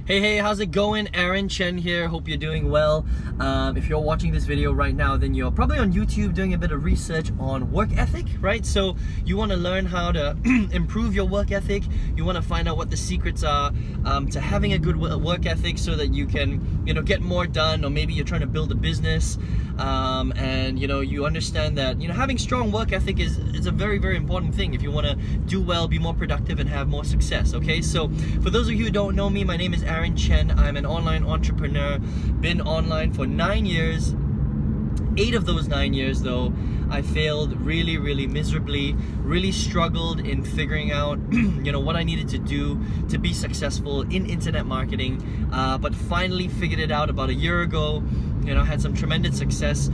Hey, how's it going? Aaron Chen here. Hope you're doing well. If you're watching this video right now, then you're probably on YouTube doing a bit of research on work ethic, right? So you want to learn how to improve your work ethic. You want to find out what the secrets are to having a good work ethic so that you can, get more done, or maybe you're trying to build a business and you understand that having strong work ethic is a very, very important thing if you want to do well, be more productive, and have more success. Okay, so for those of you who don't know me, my name is Aaron Chen. I'm an online entrepreneur, been online for 9 years. 8 of those 9 years though, I failed really miserably, really struggled in figuring out what I needed to do to be successful in internet marketing, but finally figured it out about a year ago. Had some tremendous success,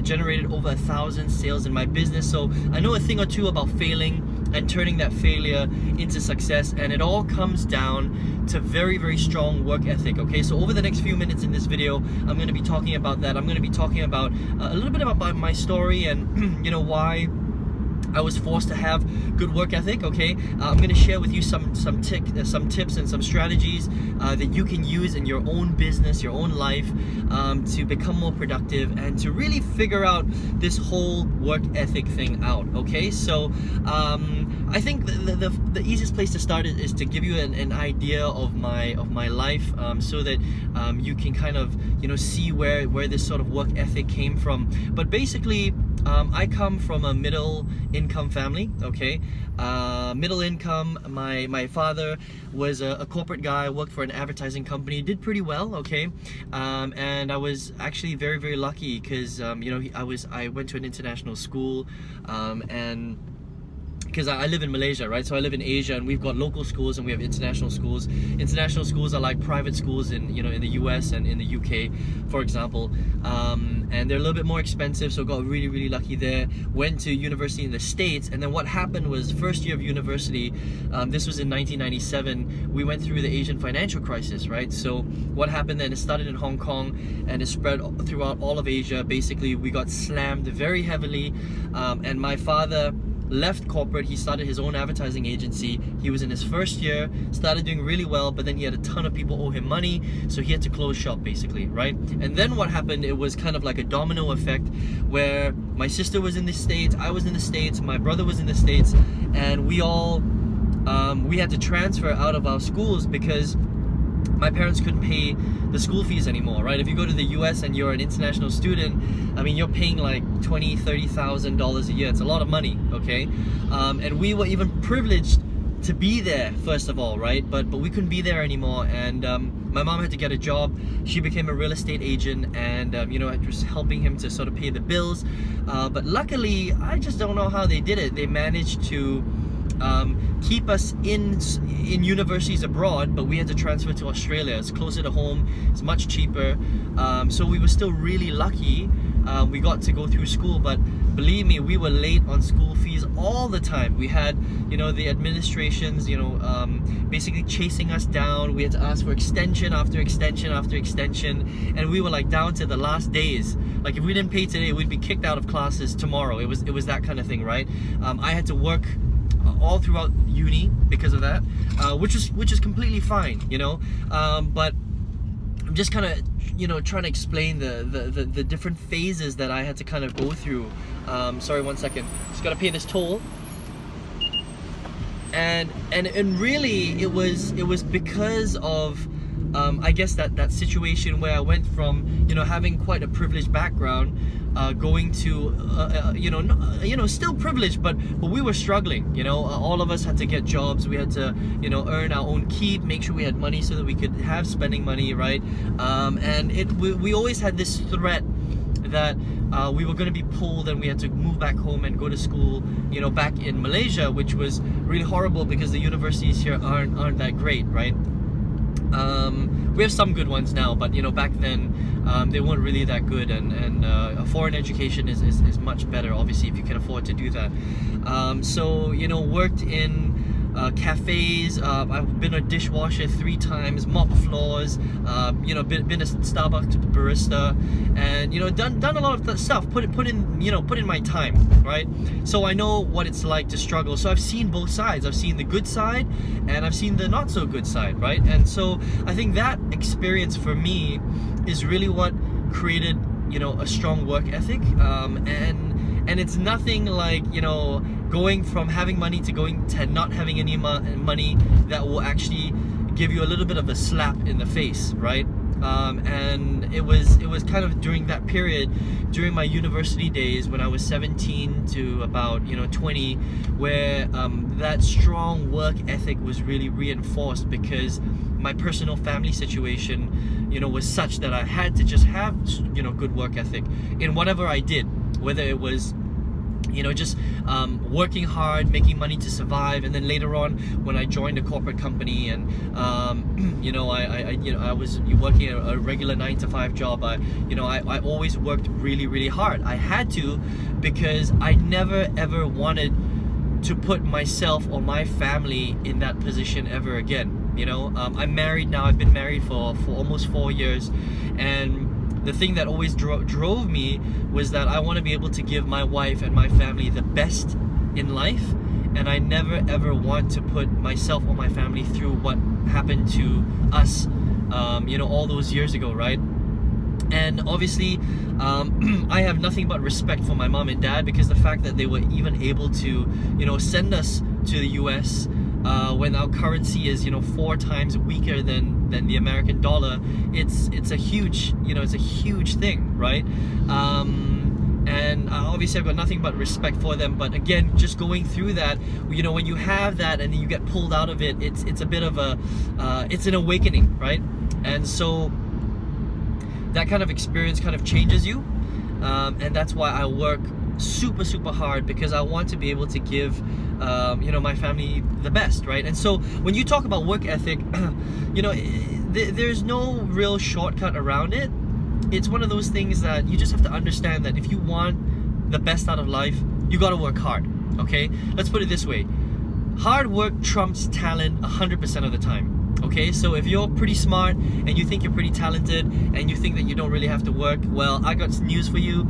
generated over 1,000 sales in my business. So I know a thing or two about failing and turning that failure into success, and it all comes down to very strong work ethic. Okay, so over the next few minutes in this video, I'm going to be talking about that. I'm going to be talking about a little bit about my story and why I was forced to have good work ethic. Okay, I'm going to share with you some tips and some strategies that you can use in your own business, your own life, to become more productive and to really figure out this whole work ethic thing out. Okay, so I think the easiest place to start is to give you an idea of my life, so that you can kind of see where this sort of work ethic came from. But basically, I come from a middle income family. Okay, middle income. My father was a corporate guy, worked for an advertising company, did pretty well. Okay, and I was actually very lucky because I went to an international school, and because I live in Malaysia, right? So I live in Asia, and we've got local schools and we have international schools. International schools are like private schools in in the US and in the UK, for example, and they're a little bit more expensive. So got really lucky there. Went to university in the States, and then what happened was first year of university. This was in 1997. We went through the Asian financial crisis, right? So what happened then? It started in Hong Kong and it spread throughout all of Asia. Basically, we got slammed very heavily, and my father left corporate. He started his own advertising agency. He was in his first year, started doing really well, but then he had a ton of people owe him money, so he had to close shop basically, right? And then what happened, it was kind of like a domino effect where my sister was in the States, I was in the States, my brother was in the States, and we all we had to transfer out of our schools because my parents couldn't pay the school fees anymore, right? If you go to the US and you're an international student, I mean, you're paying like $20,000, $30,000 a year. It's a lot of money, okay? And we were even privileged to be there, first of all, right? But we couldn't be there anymore, and my mom had to get a job. She became a real estate agent, and it was helping him to sort of pay the bills. But luckily, I just don't know how they did it. They managed to keep us in universities abroad, but we had to transfer to Australia. It's closer to home, it's much cheaper, so we were still really lucky. We got to go through school, but believe me, we were late on school fees all the time. We had the administrations basically chasing us down. We had to ask for extension after extension after extension, and we were like down to the last days. Like if we didn't pay today, we'd be kicked out of classes tomorrow. It was that kind of thing, right? I had to work all throughout uni because of that, which is completely fine, but I'm just kind of trying to explain the different phases that I had to kind of go through. Sorry, 1 second, just gotta pay this toll. And really it was because of I guess that situation where I went from having quite a privileged background, going to still privileged, but we were struggling. All of us had to get jobs. We had to earn our own keep, make sure we had money so that we could have spending money, right? And we always had this threat that we were going to be pulled and we had to move back home and go to school back in Malaysia, which was really horrible because the universities here aren't that great, right? We have some good ones now, but back then they weren't really that good, and a foreign education is much better, obviously, if you can afford to do that. So worked in cafes. I've been a dishwasher 3 times, mop floors, you know, been a Starbucks barista, and you know, done a lot of that stuff. Put in my time, right? So I know what it's like to struggle. So I've seen both sides. I've seen the good side, and I've seen the not so good side, right? And so I think that experience for me is really what created, you know, a strong work ethic. And it's nothing like, you know, going from having money to not having any money that will actually give you a little bit of a slap in the face, right? And it was kind of during that period, during my university days when I was 17 to about, you know, 20, where that strong work ethic was really reinforced, because my personal family situation, you know, was such that I had to just have, you know, good work ethic in whatever I did, whether it was, you know, just working hard, making money to survive. And then later on, when I joined a corporate company, and you know, I was working a regular 9-to-5 job, I always worked really hard. I had to, because I never ever wanted to put myself or my family in that position ever again. You know, I'm married now. I've been married for almost 4 years, and the thing that always drove me was that I want to be able to give my wife and my family the best in life, and I never ever want to put myself or my family through what happened to us, you know, all those years ago, right? And obviously, I have nothing but respect for my mom and dad, because the fact that they were even able to, you know, send us to the US when our currency is, you know, 4 times weaker than the American dollar, it's a huge, you know, it's a huge thing, right? And obviously I've got nothing but respect for them. But again, just going through that, you know, when you have that and then you get pulled out of it, it's a bit of a it's an awakening, right? And so that kind of experience kind of changes you, and that's why I work super hard, because I want to be able to give you know, my family the best, right? And so when you talk about work ethic, you know, there's no real shortcut around it. It's one of those things that you just have to understand that if you want the best out of life, you got to work hard. Okay, let's put it this way: hard work trumps talent 100% of the time. Okay, so if you're pretty smart and you think you're pretty talented and you think that you don't really have to work, well, I got news for you.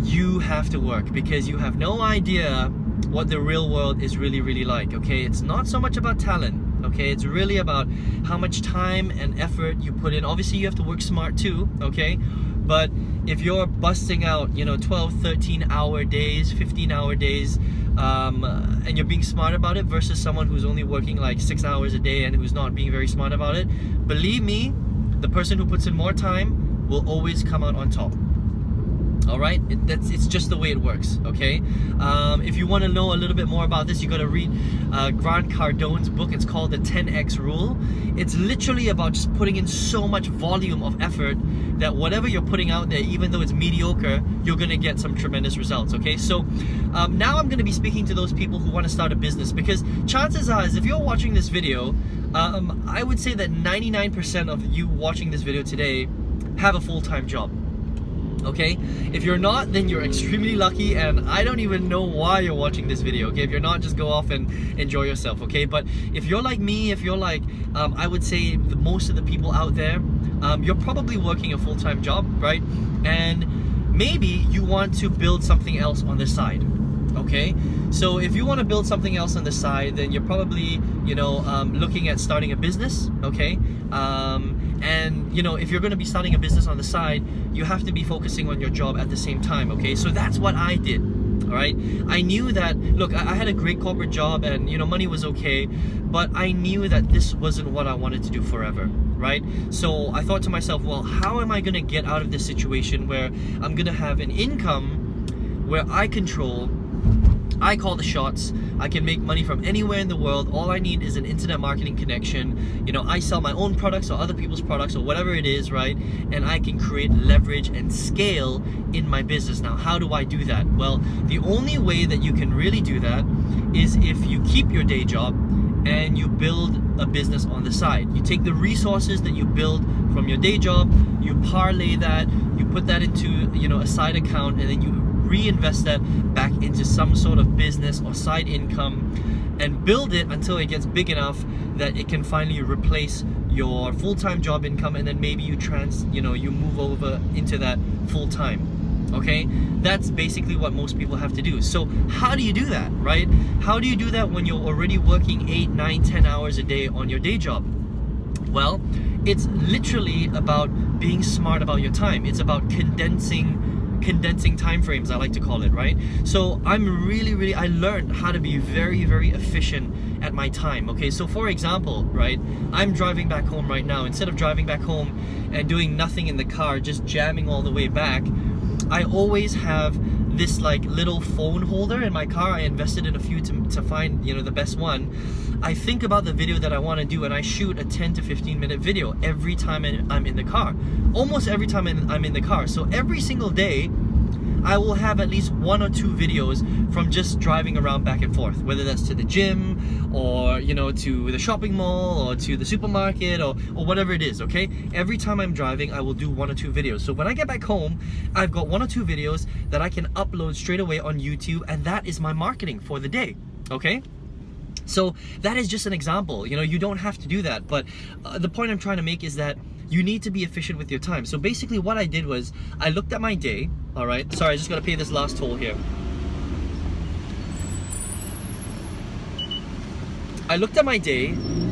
You have to work, because you have no idea what the real world is really like. Okay, it's not so much about talent. Okay, it's really about how much time and effort you put in. Obviously you have to work smart too, okay? But if you're busting out, you know, 12, 13-hour days, 15-hour days, and you're being smart about it, versus someone who's only working like 6 hours a day and who's not being very smart about it, believe me, the person who puts in more time will always come out on top. Alright, it's just the way it works, okay? If you want to know a little bit more about this, you got to read Grant Cardone's book. It's called The 10X Rule. It's literally about just putting in so much volume of effort that whatever you're putting out there, even though it's mediocre, you're going to get some tremendous results, okay? So now I'm going to be speaking to those people who want to start a business, because chances are, if you're watching this video, I would say that 99% of you watching this video today have a full-time job. Okay, if you're not, then you're extremely lucky, and I don't even know why you're watching this video. Okay, if you're not, just go off and enjoy yourself. Okay, but if you're like me, if you're like I would say most of the people out there, you're probably working a full-time job, right? And maybe you want to build something else on the side. Okay, so if you want to build something else on the side, then you're probably, you know, looking at starting a business. Okay, and you know, if you're going to be starting a business on the side, you have to be focusing on your job at the same time. Okay, so that's what I did. All right, I knew that, look, I had a great corporate job, and you know, money was okay, but I knew that this wasn't what I wanted to do forever, right? So I thought to myself, well, how am I going to get out of this situation where I'm going to have an income where I control, I call the shots, I can make money from anywhere in the world. All I need is an internet marketing connection. You know, I sell my own products or other people's products or whatever it is, right? And I can create leverage and scale in my business. Now, how do I do that? Well, the only way that you can really do that is if you keep your day job and you build a business on the side. You take the resources that you build from your day job, you parlay that, you put that into, you know, a side account, and then you reinvest that back into some sort of business or side income and build it until it gets big enough that it can finally replace your full-time job income, and then maybe you move over into that full-time. Okay, that's basically what most people have to do. So how do you do that, right? How do you do that when you're already working 8, 9, 10 hours a day on your day job? Well, it's literally about being smart about your time. It's about condensing time frames, I like to call it, right? So I learned how to be very, very efficient at my time. Okay, so for example, right, I'm driving back home right now. Instead of driving back home and doing nothing in the car, just jamming all the way back, I always have this like little phone holder in my car. I invested in a few to find, you know, the best one. I think about the video that I want to do, and I shoot a 10 to 15 minute video every time I'm in the car. Almost every time I'm in the car. So every single day, I will have at least 1 or 2 videos from just driving around back and forth, whether that's to the gym or, you know, to the shopping mall or to the supermarket or whatever it is, okay? Every time I'm driving, I will do 1 or 2 videos. So when I get back home, I've got 1 or 2 videos that I can upload straight away on YouTube, and that is my marketing for the day, okay? So that is just an example. You know, you don't have to do that, but the point I'm trying to make is that you need to be efficient with your time. So basically what I did was I looked at my day. All right, sorry, I just gotta pay this last toll here. I looked at my day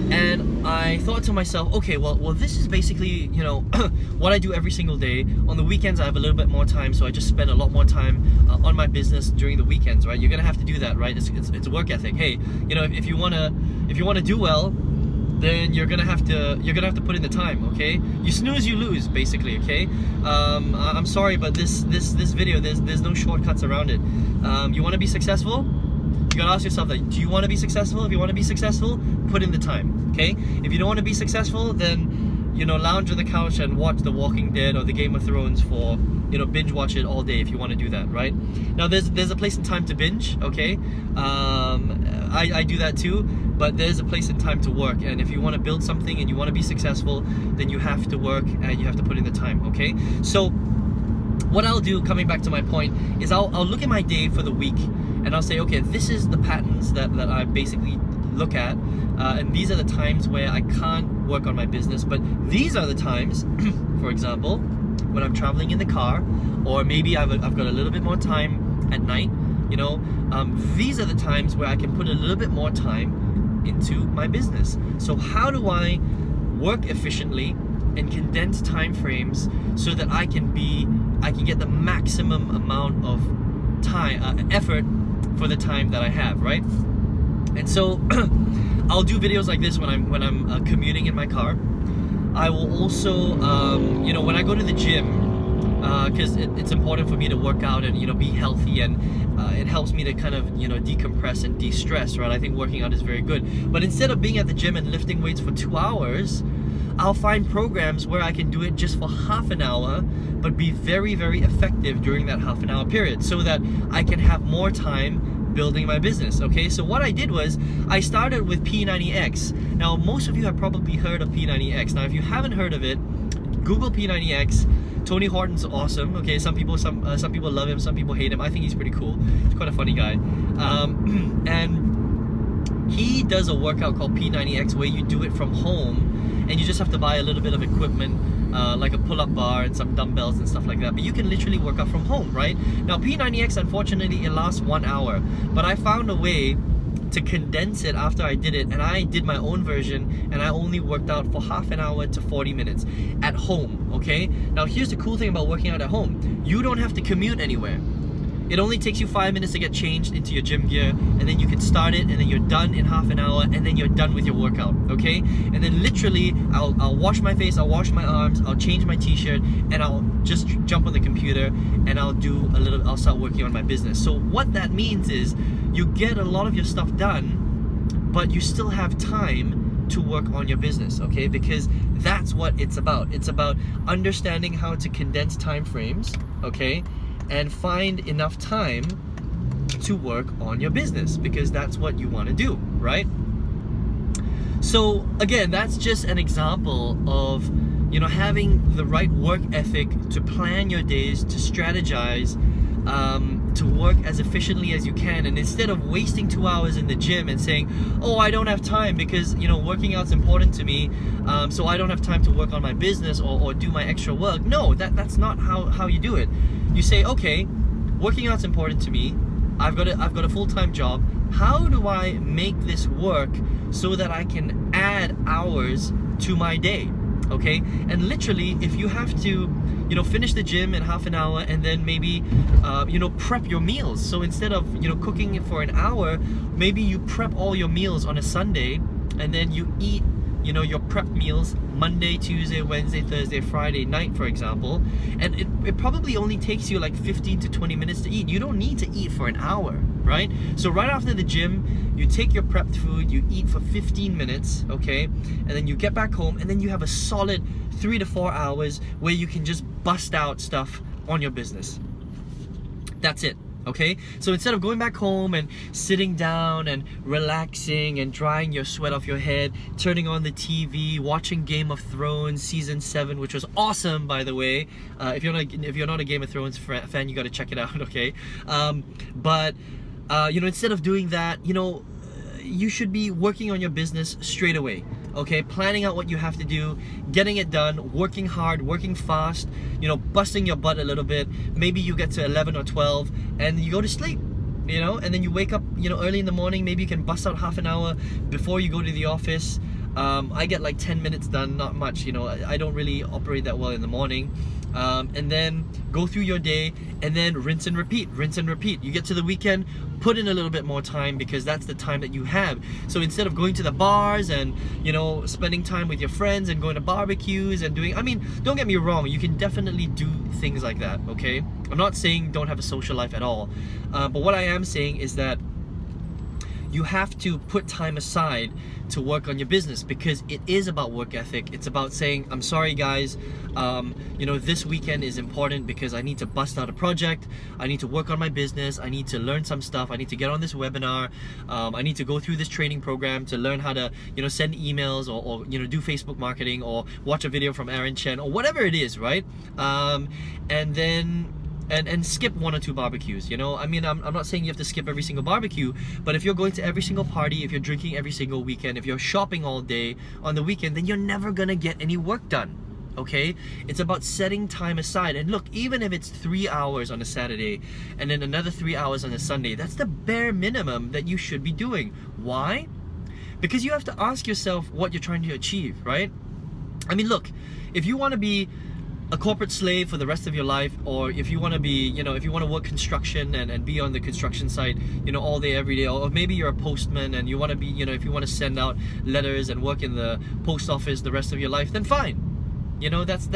and I thought to myself, okay, well this is basically, you know, what I do every single day. On the weekends I have a little bit more time, so I just spend a lot more time on my business during the weekends, right? You're gonna have to do that, right? It's work ethic. Hey, you know, if you wanna do well, then you're gonna have to put in the time, okay? You snooze, you lose, basically, okay? I'm sorry, but this video, there's no shortcuts around it. You want to be successful? You gotta ask yourself that. Do you want to be successful? If you want to be successful, put in the time, okay? If you don't want to be successful, then, you know, lounge on the couch and watch The Walking Dead or the Game of Thrones for, you know, binge watch it all day if you want to do that, right? Now there's a place and time to binge, okay? I do that too, but there's a place and time to work, and if you want to build something and you want to be successful, then you have to work and you have to put in the time, okay? So what I'll do, coming back to my point, is I'll look at my day for the week and I'll say, okay, this is the patterns that I basically look at, and these are the times where I can't work on my business, but these are the times, for example, when I'm traveling in the car, or maybe I've got a little bit more time at night, you know, these are the times where I can put a little bit more time into my business. So how do I work efficiently and condense time frames so that I can get the maximum amount of time, effort for the time that I have, right? And so I'll do videos like this when I'm commuting in my car. I will also, you know, when I go to the gym, because it's important for me to work out and, you know, be healthy, and it helps me to kind of, you know, decompress and de-stress, right? I think working out is very good. But instead of being at the gym and lifting weights for 2 hours, I'll find programs where I can do it just for half an hour, but be very, very effective during that half an hour period, so that I can have more time building my business, okay? So what I did was, I started with P90X. Now, most of you have probably heard of P90X. Now, if you haven't heard of it, Google P90X. Tony Horton's awesome, okay? Some people love him, some people hate him. I think he's pretty cool. He's quite a funny guy. And he does a workout called P90X where you do it from home, and you just have to buy a little bit of equipment, like a pull-up bar and some dumbbells and stuff like that, but you can literally work out from home, right? Now P90X, unfortunately, it lasts 1 hour, but I found a way to condense it after I did it, and I did my own version, and I only worked out for half an hour to 40 minutes at home, okay? Now here's the cool thing about working out at home. You don't have to commute anywhere. It only takes you 5 minutes to get changed into your gym gear, and then you can start it, and then you're done in half an hour, and then you're done with your workout, okay? And then literally, I'll wash my face, I'll wash my arms, I'll change my t-shirt, and I'll just jump on the computer, and I'll start working on my business. So what that means is, you get a lot of your stuff done, but you still have time to work on your business, okay? Because that's what it's about. It's about understanding how to condense time frames, okay? And find enough time to work on your business, because that's what you want to do, right? So again, that's just an example of, you know, having the right work ethic to plan your days, to strategize, to work as efficiently as you can, and instead of wasting 2 hours in the gym and saying, oh, I don't have time because, you know, working out's important to me, so I don't have time to work on my business or do my extra work. No, that's not how you do it. You say, okay, working out's important to me, I've got a full-time job. How do I make this work so that I can add hours to my day? Okay, and literally, if you have to, you know, finish the gym in half an hour and then maybe, you know, prep your meals. So instead of, you know, cooking it for an hour, maybe you prep all your meals on a Sunday, and then you eat, you know, your prep meals Monday, Tuesday, Wednesday, Thursday, Friday night, for example. And it probably only takes you like 15 to 20 minutes to eat. You don't need to eat for an hour, right? So right after the gym, you take your prepped food, you eat for 15 minutes, okay? And then you get back home, and then you have a solid 3 to 4 hours where you can just bust out stuff on your business. That's it. Okay, so instead of going back home and sitting down and relaxing and drying your sweat off your head, turning on the TV, watching Game of Thrones season 7, which was awesome, by the way. If you're not a Game of Thrones fan, you got to check it out. Okay, you know, instead of doing that, you know, you should be working on your business straight away. Okay, planning out what you have to do, getting it done, working hard, working fast, you know, busting your butt a little bit. Maybe you get to 11 or 12 and you go to sleep, you know, and then you wake up, you know, early in the morning. Maybe you can bust out half an hour before you go to the office. I get like 10 minutes done, not much, you know, I don't really operate that well in the morning. And then go through your day, and then rinse and repeat, rinse and repeat. You get to the weekend, put in a little bit more time, because that's the time that you have. So instead of going to the bars and, you know, spending time with your friends and going to barbecues and doing, I mean, don't get me wrong, you can definitely do things like that, okay? I'm not saying don't have a social life at all, but what I am saying is that you have to put time aside to work on your business, because it is about work ethic. It's about saying, I'm sorry guys, you know, this weekend is important because I need to bust out a project, I need to work on my business, I need to learn some stuff, I need to get on this webinar, I need to go through this training program to learn how to, you know, send emails or you know, do Facebook marketing or watch a video from Aaron Chen or whatever it is, right? And then and skip 1 or 2 barbecues, you know? I mean, I'm not saying you have to skip every single barbecue, but if you're going to every single party, if you're drinking every single weekend, if you're shopping all day on the weekend, then you're never gonna get any work done, okay? It's about setting time aside. And look, even if it's 3 hours on a Saturday and then another 3 hours on a Sunday, that's the bare minimum that you should be doing. Why? Because you have to ask yourself what you're trying to achieve, right? I mean, look, if you want to be a corporate slave for the rest of your life, or if you want to be, you know, if you want to work construction and be on the construction site, you know, all day every day, or maybe you're a postman and you want to be, you know, if you want to send out letters and work in the post office the rest of your life, then fine. You know, that's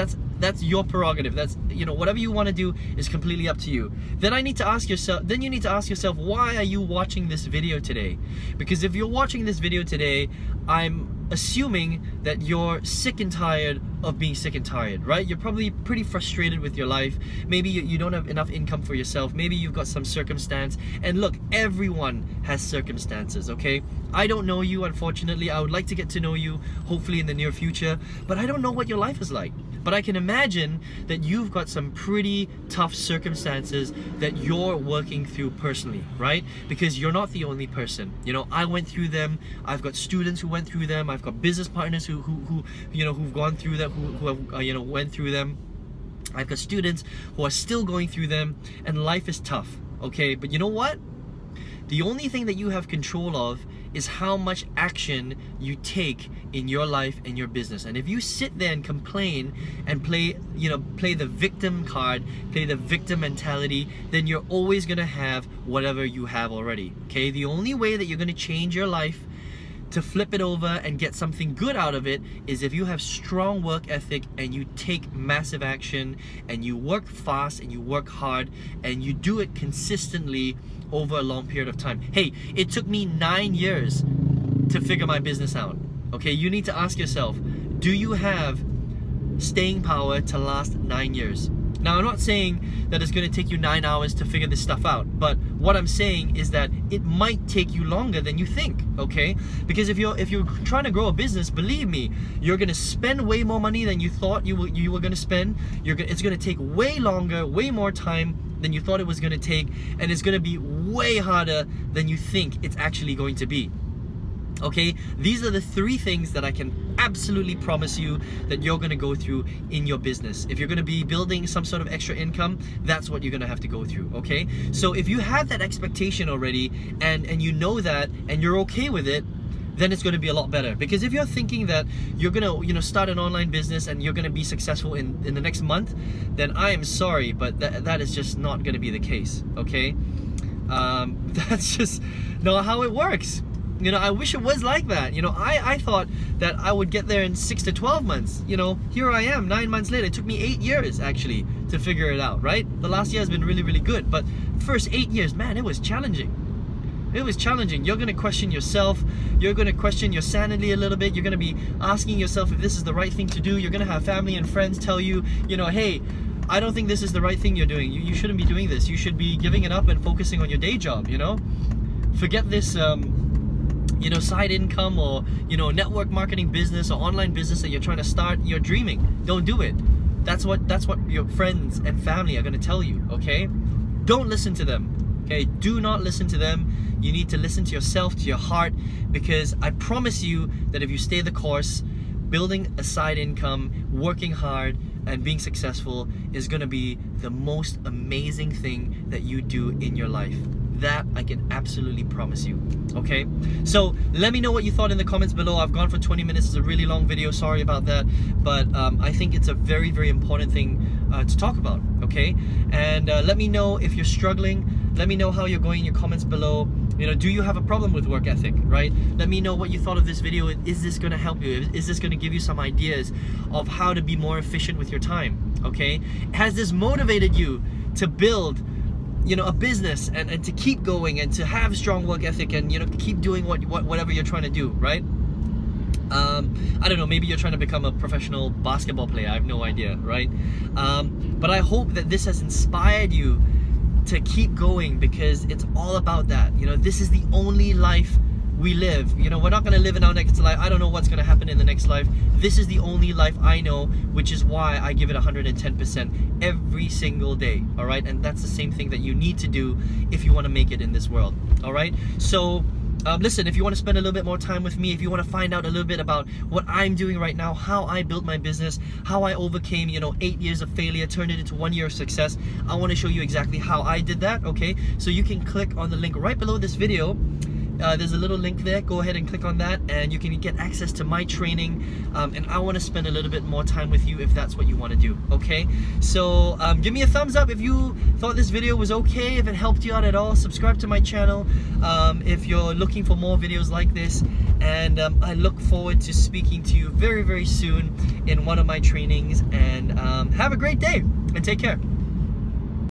your prerogative. That's, you know, whatever you want to do is completely up to you. Then you need to ask yourself, why are you watching this video today? Because if you're watching this video today, I'm assuming that you're sick and tired of being sick and tired, right? You're probably pretty frustrated with your life. Maybe you don't have enough income for yourself. Maybe you've got some circumstance. And look, everyone has circumstances, okay? I don't know you, unfortunately. I would like to get to know you, hopefully in the near future, but I don't know what your life is like. But I can imagine that you've got some pretty tough circumstances that you're working through personally, right? Because you're not the only person. You know, I went through them. I've got students who went through them. I've got business partners who you know, who've gone through them, who have you know, went through them. I've got students who are still going through them, and life is tough, okay? But you know what? The only thing that you have control of is how much action you take in your life and your business. And if you sit there and complain and play the victim card, play the victim mentality, then you're always gonna have whatever you have already, okay? The only way that you're gonna change your life, to flip it over and get something good out of it, is if you have strong work ethic and you take massive action and you work fast and you work hard and you do it consistently over a long period of time. Hey, it took me 9 years to figure my business out. Okay, you need to ask yourself, do you have staying power to last 9 years? Now, I'm not saying that it's going to take you 9 hours to figure this stuff out, but what I'm saying is that it might take you longer than you think, okay? Because if you're trying to grow a business, believe me, you're going to spend way more money than you thought you were going to spend. It's going to take way longer, way more time than you thought it was going to take, and it's going to be way harder than you think it's actually going to be. Okay, these are the 3 things that I can absolutely promise you that you're going to go through in your business. If you're going to be building some sort of extra income, that's what you're going to have to go through, okay? So if you have that expectation already and you know that and you're okay with it, then it's going to be a lot better. Because if you're thinking that you're going to start an online business and you're going to be successful in the next month, then I am sorry, but that is just not going to be the case, okay? That's just not how it works. You know, I wish it was like that. You know, I thought that I would get there in 6 to 12 months. You know, here I am 9 months later. It took me 8 years actually to figure it out, right? The last year has been really, really good, but first 8 years, man, it was challenging. It was challenging. You're gonna question yourself. You're gonna question your sanity a little bit. You're gonna be asking yourself if this is the right thing to do. You're gonna have family and friends tell you, you know, hey, I don't think this is the right thing you're doing. You shouldn't be doing this. You should be giving it up and focusing on your day job, you know? Forget this, you know, side income or, you know, network marketing business or online business that you're trying to start. You're dreaming. Don't do it. That's what your friends and family are going to tell you, okay? Don't listen to them, okay? Do not listen to them. You need to listen to yourself, to your heart, because I promise you that if you stay the course, building a side income, working hard, and being successful is going to be the most amazing thing that you do in your life. That I can absolutely promise you, okay? So let me know what you thought in the comments below. I've gone for 20 minutes. It's a really long video, sorry about that, but I think it's a very, very important thing to talk about, okay? And let me know if you're struggling. Let me know how you're going in your comments below. You know, do you have a problem with work ethic, right? Let me know what you thought of this video. Is this going to help you? Is this going to give you some ideas of how to be more efficient with your time, okay? Has this motivated you to build, you know, a business and to keep going and to have strong work ethic and, you know, keep doing whatever you're trying to do, right? I don't know, maybe you're trying to become a professional basketball player. I have no idea, right? But I hope that this has inspired you to keep going, because it's all about that. You know, this is the only life we live. You know, we're not going to live in our next life. I don't know what's going to happen in the next life. This is the only life I know, which is why I give it 110% every single day, all right? And that's the same thing that you need to do if you want to make it in this world, all right? So listen, if you want to spend a little bit more time with me, if you want to find out a little bit about what I'm doing right now, how I built my business, how I overcame, you know, 8 years of failure, turned it into 1 year of success, I want to show you exactly how I did that, okay? So you can click on the link right below this video. There's a little link there. Go ahead and click on that and you can get access to my training, and I want to spend a little bit more time with you if that's what you want to do, okay? So give me a thumbs up if you thought this video was okay, if it helped you out at all. Subscribe to my channel if you're looking for more videos like this, and I look forward to speaking to you very, very soon in one of my trainings. And have a great day and take care.